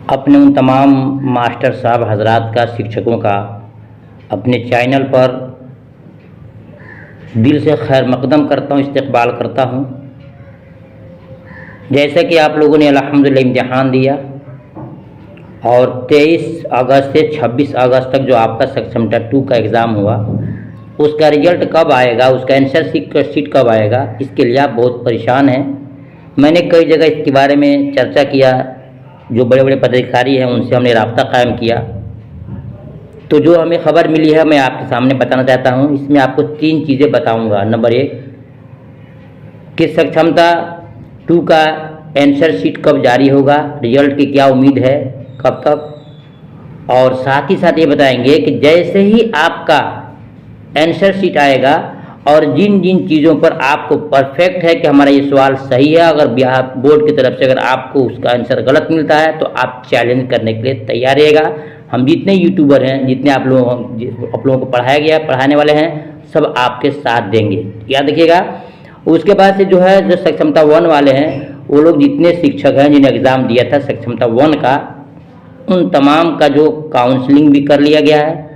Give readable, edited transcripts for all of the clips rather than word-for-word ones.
अपने उन तमाम मास्टर साहब हजरात का, शिक्षकों का अपने चैनल पर दिल से खैर मकदम करता हूँ, इस्तकबाल करता हूँ। जैसे कि आप लोगों ने अल्हम्दुलिल्लाह इम्तिहान दिया और 23 अगस्त से 26 अगस्त तक जो आपका सक्षमता 2 का एग्ज़ाम हुआ, उसका रिजल्ट कब आएगा, उसका आंसर शीट कब आएगा, इसके लिए आप बहुत परेशान हैं। मैंने कई जगह इसके बारे में चर्चा किया, जो बड़े बड़े पदाधिकारी हैं उनसे हमने राब्ता कायम किया, तो जो हमें खबर मिली है मैं आपके सामने बताना चाहता हूँ। इसमें आपको 3 चीज़ें बताऊँगा। नंबर 1 कि सक्षमता 2 का आंसर शीट कब जारी होगा, रिजल्ट की क्या उम्मीद है, कब तक, और साथ ही साथ ये बताएंगे कि जैसे ही आपका आंसर शीट आएगा और जिन जिन चीज़ों पर आपको परफेक्ट है कि हमारा ये सवाल सही है, अगर बिहार बोर्ड की तरफ से अगर आपको उसका आंसर गलत मिलता है तो आप चैलेंज करने के लिए तैयार रहिएगा। हम जितने यूट्यूबर हैं, जितने आप लोगों को पढ़ाया गया, पढ़ाने वाले हैं, सब आपके साथ देंगे, याद रखिएगा। उसके बाद से जो है, जो सक्षमता 1 वाले हैं, वो लोग जितने शिक्षक हैं जिन्हें एग्ज़ाम दिया था सक्षमता 1 का, उन तमाम का जो काउंसलिंग भी कर लिया गया है।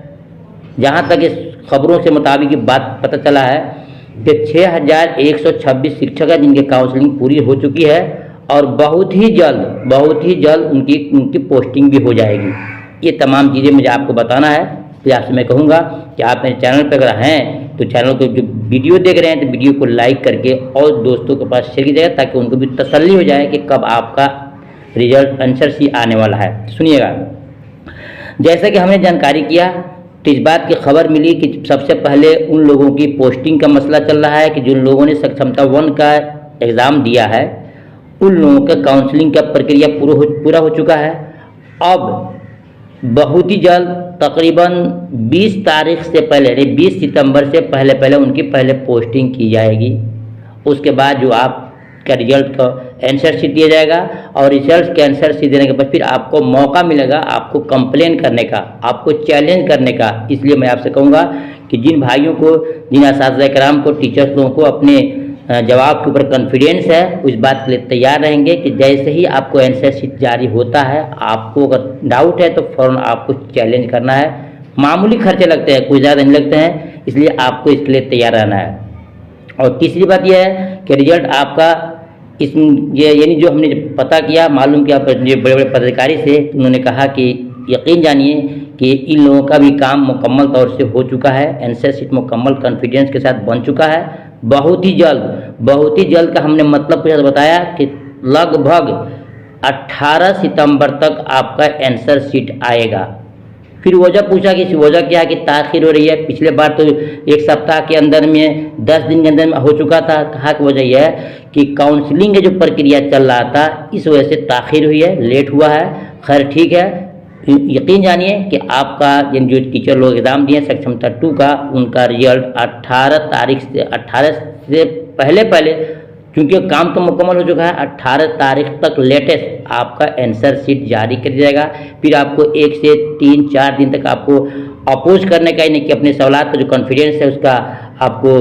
जहाँ तक इस खबरों से मुताबिक बात पता चला है कि 6126 शिक्षक हैं जिनकी काउंसलिंग पूरी हो चुकी है और बहुत ही जल्द उनकी पोस्टिंग भी हो जाएगी। ये तमाम चीज़ें मुझे आपको बताना है। तो आपसे मैं कहूँगा कि आप मेरे चैनल पर अगर हैं तो चैनल को जो वीडियो देख रहे हैं तो वीडियो को लाइक करके और दोस्तों के पास शेयर कीजिएगा, ताकि उनको भी तसल्ली हो जाए कि कब आपका रिजल्ट आंसर शीट आने वाला है। सुनिएगा, जैसा कि हमने जानकारी किया तो इस बात की खबर मिली कि सबसे पहले उन लोगों की पोस्टिंग का मसला चल रहा है कि जिन लोगों ने सक्षमता 1 का एग्ज़ाम दिया है उन लोगों का काउंसलिंग का प्रक्रिया पूरा हो चुका है। अब बहुत ही जल्द तकरीबन 20 तारीख से पहले, 20 सितंबर से पहले उनकी पहले पोस्टिंग की जाएगी। उसके बाद जो आपका रिजल्ट का आंसर शीट दिया जाएगा और रिजल्ट के आंसर शीट देने के बाद फिर आपको मौका मिलेगा आपको कंप्लेन करने का, आपको चैलेंज करने का। इसलिए मैं आपसे कहूँगा कि जिन भाइयों को, जिन असातिज़ा कराम को, टीचर्स लोगों को अपने जवाब के ऊपर कॉन्फिडेंस है, उस बात के लिए तैयार रहेंगे कि जैसे ही आपको आंसर शीट जारी होता है, आपको अगर डाउट है तो फ़ौरन आपको चैलेंज करना है। मामूली खर्चे लगते हैं, कोई ज़्यादा नहीं लगते हैं, इसलिए आपको इसके लिए तैयार रहना है। और तीसरी बात यह है कि रिजल्ट आपका यानी जो हमने पता किया, मालूम किया बड़े बड़े पदाधिकारी से, उन्होंने कहा कि यकीन जानिए कि इन लोगों का भी काम मुकम्मल तौर से हो चुका है, आंसर शीट मुकम्मल कॉन्फिडेंस के साथ बन चुका है। बहुत ही जल्द का हमने मतलब कुछ बताया कि लगभग 18 सितंबर तक आपका आंसर शीट आएगा। फिर वजह पूछा कि वजह क्या है कि ताख़िर हो रही है। पिछले बार तो 1 सप्ताह के अंदर में, 10 दिन के अंदर में हो चुका था। कहा कि वजह यह है कि काउंसलिंग का जो प्रक्रिया चल रहा था, इस वजह से ताख़िर हुई है, लेट हुआ है। खैर ठीक है, यकीन जानिए कि आपका जिन जो टीचर लोग एग्ज़ाम दिए सक्षमता 2 का, उनका रिजल्ट 18 से पहले क्योंकि काम तो मुकम्मल हो चुका है, 18 तारीख तक लेटेस्ट आपका आंसर शीट जारी कर दिया जाएगा। फिर आपको 1 से 3-4 दिन तक आपको अपोज करने का, यानी कि अपने सवाल का जो कॉन्फिडेंस है उसका आपको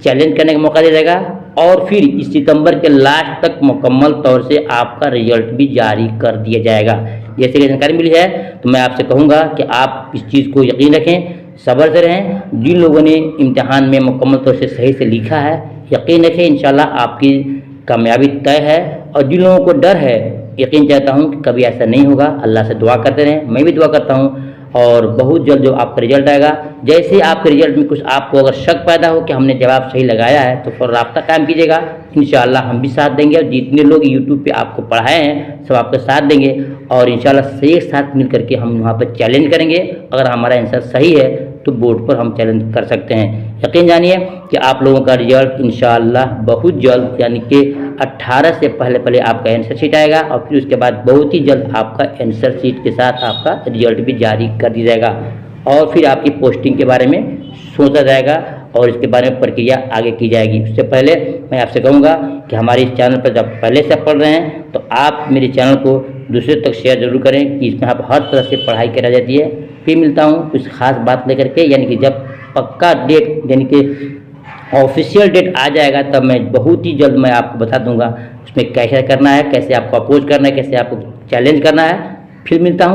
चैलेंज करने का मौका दिया जाएगा। और फिर इस सितंबर के लास्ट तक मुकम्मल तौर से आपका रिजल्ट भी जारी कर दिया जाएगा। जैसे कि जानकारी मिली है तो मैं आपसे कहूँगा कि आप इस चीज़ को यकीन रखें, सब्र से रहें। जिन लोगों ने इम्तिहान में मुकम्मल तौर से सही से लिखा है, यकीन रखें इंशाल्लाह आपकी कामयाबी तय है। और जिन लोगों को डर है, यकीन चाहता हूँ कि कभी ऐसा नहीं होगा। अल्लाह से दुआ करते रहें, मैं भी दुआ करता हूँ। और बहुत जल्द जो आपका रिजल्ट आएगा, जैसे ही आपके रिजल्ट में कुछ आपको अगर शक पैदा हो कि हमने जवाब सही लगाया है तो फिर राब्ता कायम कीजिएगा। इंशाल्लाह हम भी साथ देंगे और जितने लोग यूट्यूब पे आपको पढ़ाए हैं सब आपके साथ देंगे और इंशाल्लाह एक साथ मिल करके हम वहाँ पर चैलेंज करेंगे। अगर हमारा आंसर सही है तो बोर्ड पर हम चैलेंज कर सकते हैं। यकीन जानिए कि आप लोगों का रिजल्ट इंशाल्लाह बहुत जल्द, यानी कि 18 से पहले आपका आंसर शीट आएगा और फिर उसके बाद बहुत ही जल्द आपका आंसर शीट के साथ आपका रिजल्ट भी जारी कर दिया जाएगा। और फिर आपकी पोस्टिंग के बारे में सोचा जाएगा और इसके बारे में प्रक्रिया आगे की जाएगी। उससे पहले मैं आपसे कहूँगा कि हमारे इस चैनल पर जब पहले से पढ़ रहे हैं तो आप मेरे चैनल को दूसरे तक शेयर जरूर करें कि इसमें आप हर तरह से पढ़ाई कराई जाती है। फिर मिलता हूँ कुछ खास बात लेकर के, यानी कि जब पक्का डेट, यानी कि ऑफिशियल डेट आ जाएगा तब मैं बहुत ही जल्द मैं आपको बता दूंगा उसमें कैसे करना है, कैसे आपको अपोज करना है, कैसे आपको चैलेंज करना है। फिर मिलता हूँ